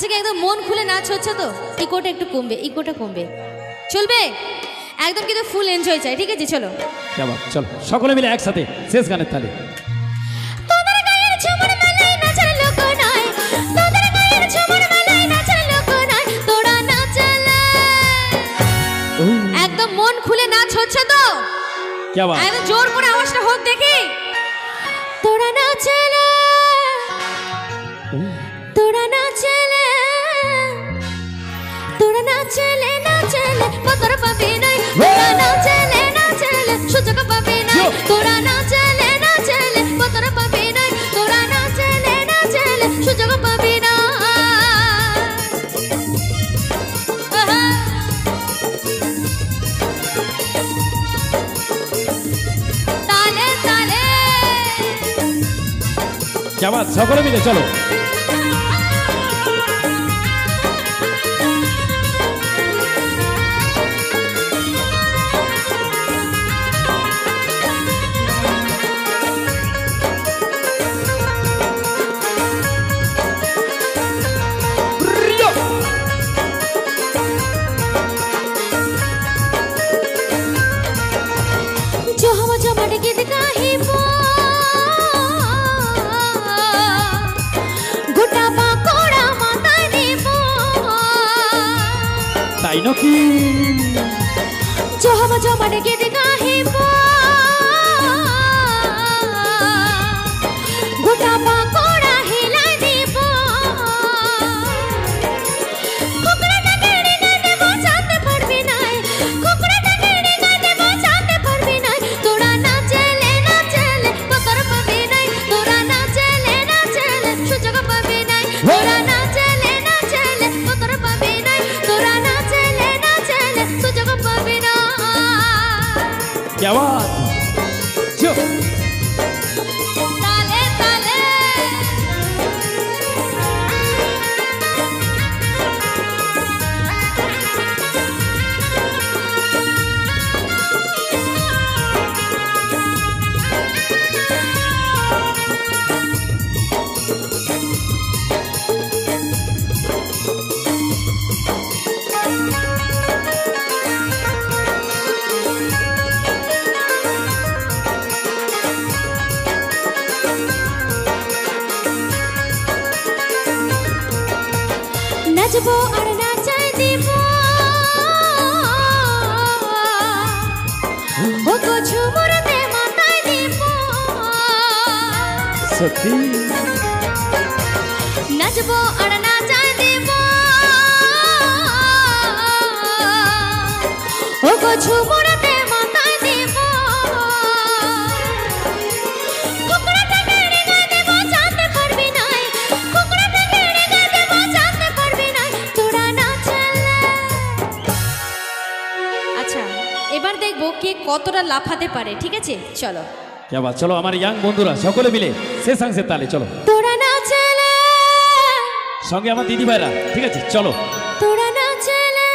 আচ্ছা কি একদম মন খুলে নাচ হচ্ছে তো? ইকোটা একটু কমবে, ইকোটা কমবে, চলবে? একদম কিন্তু ফুল এনজয় চাই, ঠিক আছে? চলো চলো সকলে মিলে একসাথে শেষ গানের তালে। একদম মন খুলে নাচ হচ্ছে তো? একদম জোর করে আওয়াজটা হোক দেখি। তোরা নাচলে, তোরা নাচলে, তোরা নাচলে নাচলে পতর পাবি নাই, তোরা নাচলে নাচলে সুযোগ পাবি নাই, তোরা নাচলে নাচলে পতর পাবি নাই, তোরা নাচলে নাচলে সুযোগ পাবি না। তালে তালে क्या बात, সকলে মিলে চলো। তাই নাকি? জহমা জমাটে গীত গাহিব, গোটা পাকড়া হিলাই দিব, কুকুরটা কেড়ে গাইতে বাঁচাতে পারবি নাই, কুকুরটা কেড়ে গাইতে বাঁচাতে পারবি নাই, তোরা নাচলে নাচলে পতর পাবি নাই, তোরা নাচলে নাচলে সুযোগ পাবি নাই, তোরা নাচলে নাচলে পতর পাবি নাই, তোরা নাচলে নাচলে সুযোগ পাবি না। क्या बात, जो ताले ताले নাচবো আর নাচাই দিব, ও গো ঝুমুরতে মাথায় দিব, সত্যি নাচবো আর নাচাই দিব, ও গো ঝুমুরতে মাথায় দিব, কুকুরটা কেড়ে গাইতে বাঁচাতে পারবি নাই, কুকুরটা কেড়ে গাইতে বাঁচাতে পারবি নাই, তোরা নাচলে। আচ্ছা এবার দেখবো কে কতটা লাফাতে পারে, ঠিক আছে? চলো क्या बात, চলো আমার ইয়াং বন্ধুরা সকলে মিলে শেষ অংশের তালে চলো। তোরা নাচলে, সঙ্গে আমার দিদি ভাইরা, ঠিক আছে? চলো তোরা নাচলে।